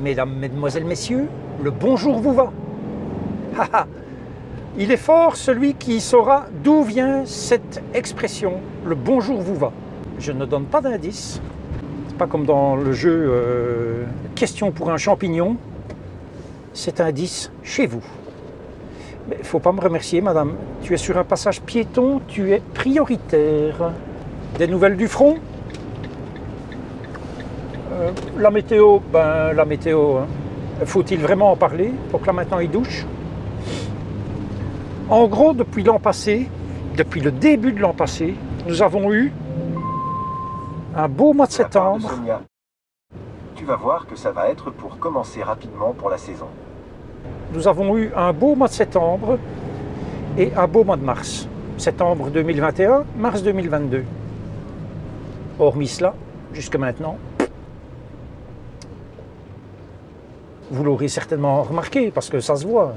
Mesdames, Mesdemoiselles, Messieurs, le bonjour vous va. Il est fort celui qui saura d'où vient cette expression, le bonjour vous va. Je ne donne pas d'indice. C'est pas comme dans le jeu Question pour un champignon. C'est indice chez vous. Mais il ne faut pas me remercier, madame. Tu es sur un passage piéton, tu es prioritaire. Des nouvelles du front? La météo, hein. Faut-il vraiment en parler pour que là maintenant il douche? En gros, depuis l'an passé, depuis le début de l'an passé, nous avons eu un beau mois de septembre. Tu vas voir que ça va être pour commencer rapidement pour la saison. Nous avons eu un beau mois de septembre et un beau mois de mars. Septembre 2021, mars 2022. Hormis cela, jusque maintenant, vous l'aurez certainement remarqué parce que ça se voit.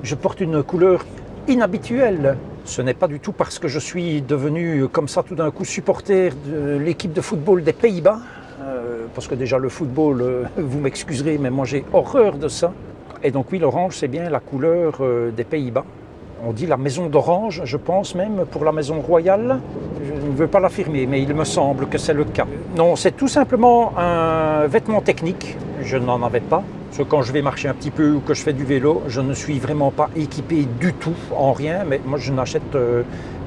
Je porte une couleur inhabituelle. Ce n'est pas du tout parce que je suis devenu comme ça tout d'un coup supporter de l'équipe de football des Pays-Bas. Parce que déjà le football, vous m'excuserez, mais moi j'ai horreur de ça. Et donc oui, l'orange c'est bien la couleur des Pays-Bas. On dit la maison d'orange, je pense même pour la maison royale. Je ne veux pas l'affirmer, mais il me semble que c'est le cas. Non, c'est tout simplement un vêtement technique. Je n'en avais pas. Parce que quand je vais marcher un petit peu ou que je fais du vélo, je ne suis vraiment pas équipé du tout en rien. Mais moi, je n'achète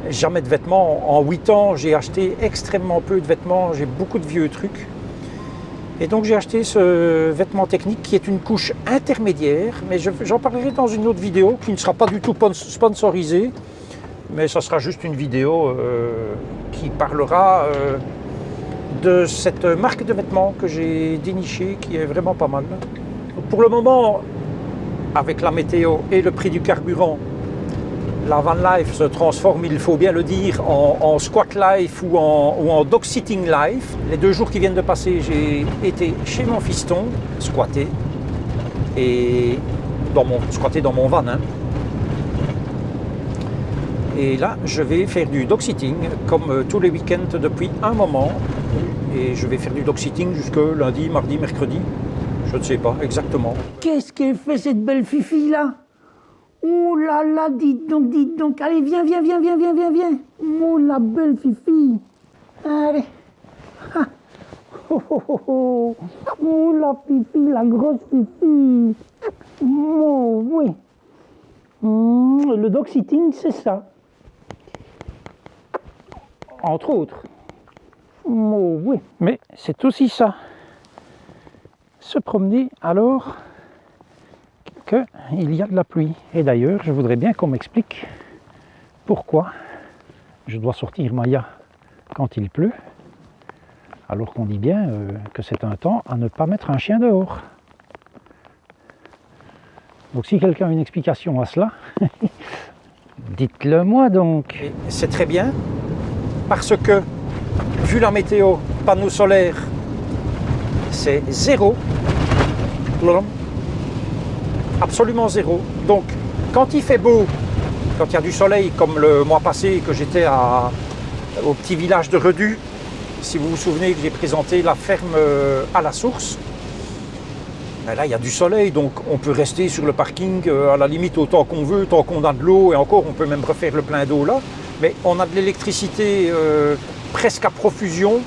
jamais de vêtements. En 8 ans, j'ai acheté extrêmement peu de vêtements. J'ai beaucoup de vieux trucs. Et donc j'ai acheté ce vêtement technique qui est une couche intermédiaire, mais j'en parlerai dans une autre vidéo qui ne sera pas du tout sponsorisée, mais ça sera juste une vidéo qui parlera de cette marque de vêtements que j'ai dénichée, qui est vraiment pas mal. Pour le moment, avec la météo et le prix du carburant, la van life se transforme, il faut bien le dire, en squat life ou en dog sitting life. Les 2 jours qui viennent de passer, j'ai été chez mon fiston, squatté, et squatté dans mon van. Hein. Et là, je vais faire du dog sitting, comme tous les week-ends depuis un moment. Et je vais faire du dog sitting jusque lundi, mardi, mercredi. Je ne sais pas exactement. Qu'est-ce qu'elle fait cette belle fifi là? Oh là là, dites donc, allez, viens. Oh la belle fifi. Allez. Ah. Oh, la fifi, la grosse fifi. Oh, oui. Le dog sitting, c'est ça. Entre autres. Oh, oui. Mais c'est aussi ça. Se promener alors qu'il y a de la pluie. Et d'ailleurs, je voudrais bien qu'on m'explique pourquoi je dois sortir Maya quand il pleut, alors qu'on dit bien que c'est un temps à ne pas mettre un chien dehors. Donc si quelqu'un a une explication à cela, dites-le moi donc. C'est très bien, parce que, vu la météo, panneau solaire, c'est 0. Absolument 0. Donc, quand il fait beau, quand il y a du soleil, comme le mois passé que j'étais au petit village de Redu, si vous vous souvenez que j'ai présenté la ferme à la source, ben là il y a du soleil, donc on peut rester sur le parking à la limite autant qu'on veut, tant qu'on a de l'eau, et encore on peut même refaire le plein d'eau là, mais on a de l'électricité presque à profusion.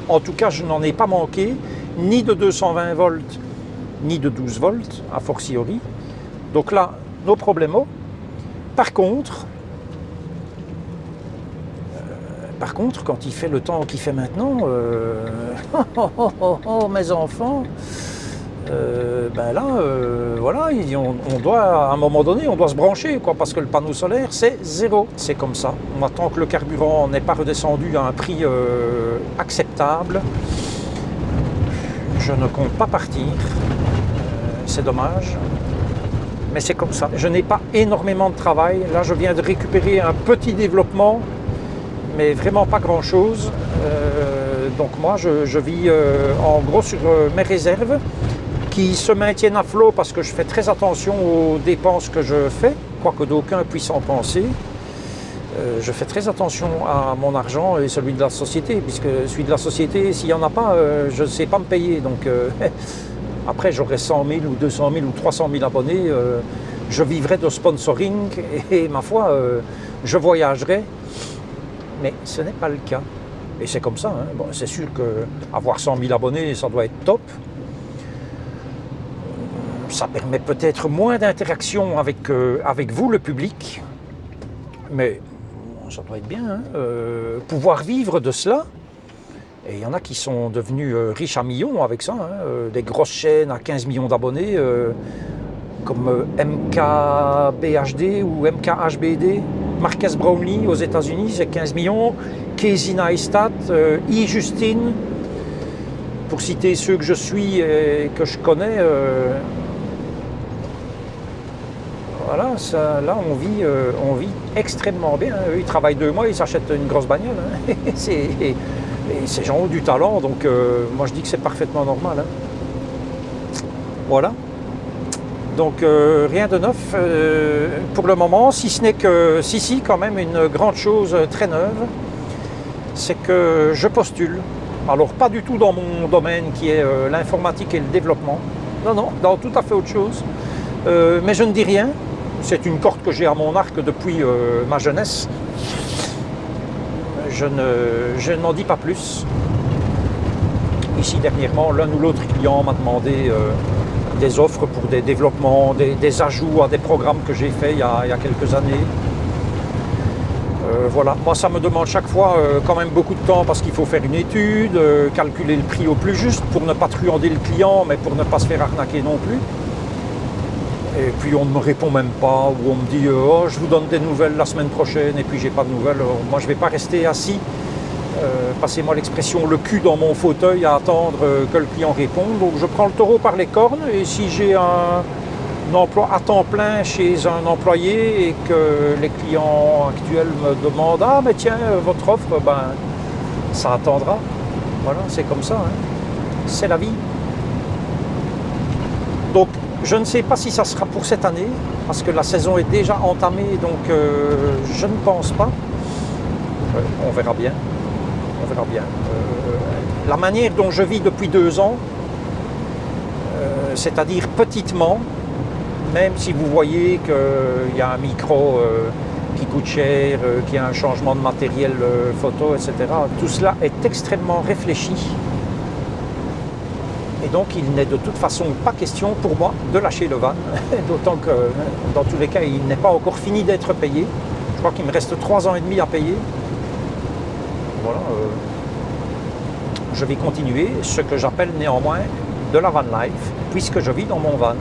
En tout cas, je n'en ai pas manqué, ni de 220 volts, ni de 12 volts, a fortiori. Donc là, no problemo. Par contre, quand il fait le temps qu'il fait maintenant, mes enfants, voilà, on doit, à un moment donné, on doit se brancher, quoi, parce que le panneau solaire, c'est 0. C'est comme ça. On attend que le carburant n'est pas redescendu à un prix acceptable. Je ne compte pas partir. C'est dommage. Mais c'est comme ça. Je n'ai pas énormément de travail. Là, je viens de récupérer un petit développement, mais vraiment pas grand-chose. Donc moi, je vis en gros sur mes réserves qui se maintiennent à flot parce que je fais très attention aux dépenses que je fais, quoique d'aucuns puissent en penser. Je fais très attention à mon argent et celui de la société, puisque celui de la société, s'il n'y en a pas, je ne sais pas me payer. Donc Après, j'aurai 100 000 ou 200 000 ou 300 000 abonnés. Je vivrai de sponsoring et ma foi, je voyagerai. Mais ce n'est pas le cas. Et c'est comme ça. Hein. Bon, c'est sûr qu'avoir 100 000 abonnés, ça doit être top. Ça permet peut-être moins d'interaction avec vous, le public. Mais ça doit être bien. Hein. Pouvoir vivre de cela. Et il y en a qui sont devenus riches à millions avec ça. Hein. Des grosses chaînes à 15 millions d'abonnés, comme MKBHD ou MKHBD. Marques Brownlee aux États-Unis, c'est 15 millions. Casey Neistat, Justine, pour citer ceux que je suis et que je connais. Voilà, ça, là on vit extrêmement bien. Eux, ils travaillent 2 mois, ils s'achètent une grosse bagnole. Hein. Et ces gens ont du talent, donc moi je dis que c'est parfaitement normal. Hein. Voilà. Donc rien de neuf pour le moment, si ce n'est que, si quand même une grande chose très neuve, c'est que je postule. Alors pas du tout dans mon domaine qui est l'informatique et le développement, non, dans tout à fait autre chose. Mais je ne dis rien, c'est une corde que j'ai à mon arc depuis ma jeunesse. Je n'en dis pas plus. Ici dernièrement, l'un ou l'autre client m'a demandé des offres pour des développements, des ajouts à des programmes que j'ai faits il y a quelques années. Voilà, moi ça me demande chaque fois quand même beaucoup de temps parce qu'il faut faire une étude, calculer le prix au plus juste pour ne pas truander le client mais pour ne pas se faire arnaquer non plus. Et puis on ne me répond même pas, ou on me dit oh, je vous donne des nouvelles la semaine prochaine et puis j'ai pas de nouvelles. Moi je ne vais pas rester assis, passez-moi l'expression, le cul dans mon fauteuil à attendre que le client réponde. Donc je prends le taureau par les cornes et si j'ai un emploi à temps plein chez un employé et que les clients actuels me demandent ah mais tiens votre offre, ben ça attendra. Voilà, c'est comme ça, hein. C'est la vie. Donc je ne sais pas si ça sera pour cette année, parce que la saison est déjà entamée, donc je ne pense pas. On verra bien. On verra bien. La manière dont je vis depuis 2 ans, c'est-à-dire petitement, même si vous voyez qu'il y a un micro qui coûte cher, qu'il y a un changement de matériel photo, etc. Tout cela est extrêmement réfléchi. Et donc il n'est de toute façon pas question pour moi de lâcher le van, d'autant que dans tous les cas il n'est pas encore fini d'être payé. Je crois qu'il me reste 3 ans et demi à payer. Voilà, je vais continuer ce que j'appelle néanmoins de la van life, puisque je vis dans mon van.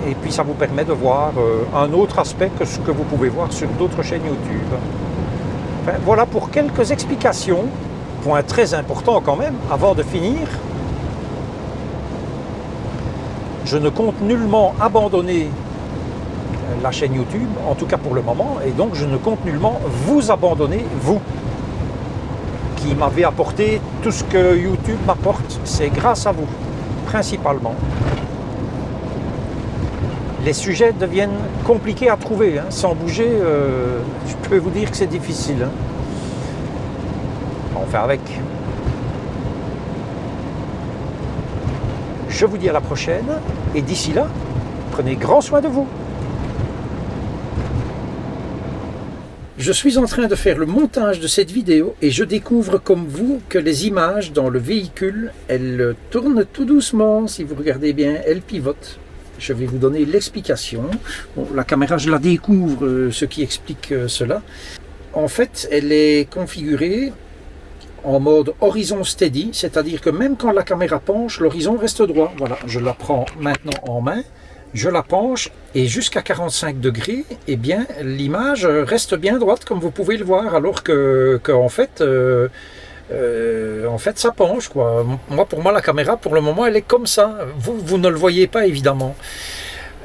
Et puis ça vous permet de voir un autre aspect que ce que vous pouvez voir sur d'autres chaînes YouTube. Enfin, voilà pour quelques explications. Point très important quand même, avant de finir, je ne compte nullement abandonner la chaîne YouTube, en tout cas pour le moment, et donc je ne compte nullement vous abandonner, vous, qui m'avez apporté tout ce que YouTube m'apporte. C'est grâce à vous, principalement. Les sujets deviennent compliqués à trouver, hein. Sans bouger, je peux vous dire que c'est difficile. Hein. On fait avec. Je vous dis à la prochaine et d'ici là, prenez grand soin de vous. Je suis en train de faire le montage de cette vidéo et je découvre comme vous que les images dans le véhicule, elles tournent tout doucement. Si vous regardez bien, elles pivotent. Je vais vous donner l'explication. Bon, la caméra, je la découvre, ce qui explique cela. En fait, elle est configurée en mode horizon steady, c'est-à-dire que même quand la caméra penche, l'horizon reste droit. Voilà, je la prends maintenant en main, je la penche et jusqu'à 45 degrés, eh bien l'image reste bien droite comme vous pouvez le voir, alors que en fait ça penche, quoi. Pour moi la caméra pour le moment elle est comme ça. Vous ne le voyez pas évidemment.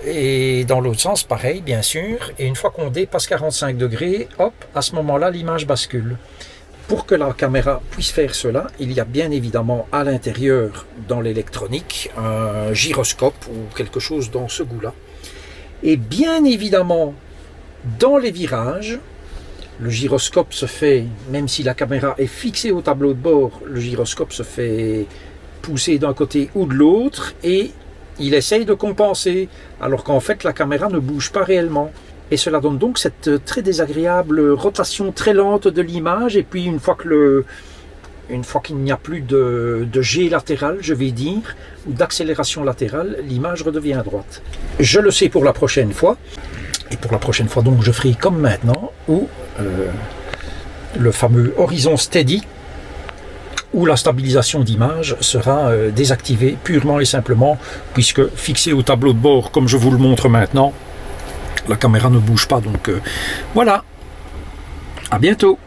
Et dans l'autre sens pareil bien sûr. Et une fois qu'on dépasse 45 degrés, hop, à ce moment-là l'image bascule. Pour que la caméra puisse faire cela, il y a bien évidemment à l'intérieur, dans l'électronique, un gyroscope ou quelque chose dans ce goût-là. Et bien évidemment, dans les virages, le gyroscope se fait, même si la caméra est fixée au tableau de bord, le gyroscope se fait pousser d'un côté ou de l'autre et il essaye de compenser, alors qu'en fait la caméra ne bouge pas réellement. Et cela donne donc cette très désagréable rotation très lente de l'image, et puis une fois qu'il n'y a plus de jet latéral, je vais dire, ou d'accélération latérale, l'image redevient droite. Je le sais pour la prochaine fois, et pour la prochaine fois donc je ferai comme maintenant, où le fameux horizon steady, où la stabilisation d'image sera désactivée purement et simplement, puisque fixée au tableau de bord comme je vous le montre maintenant, la caméra ne bouge pas. Donc voilà, à bientôt.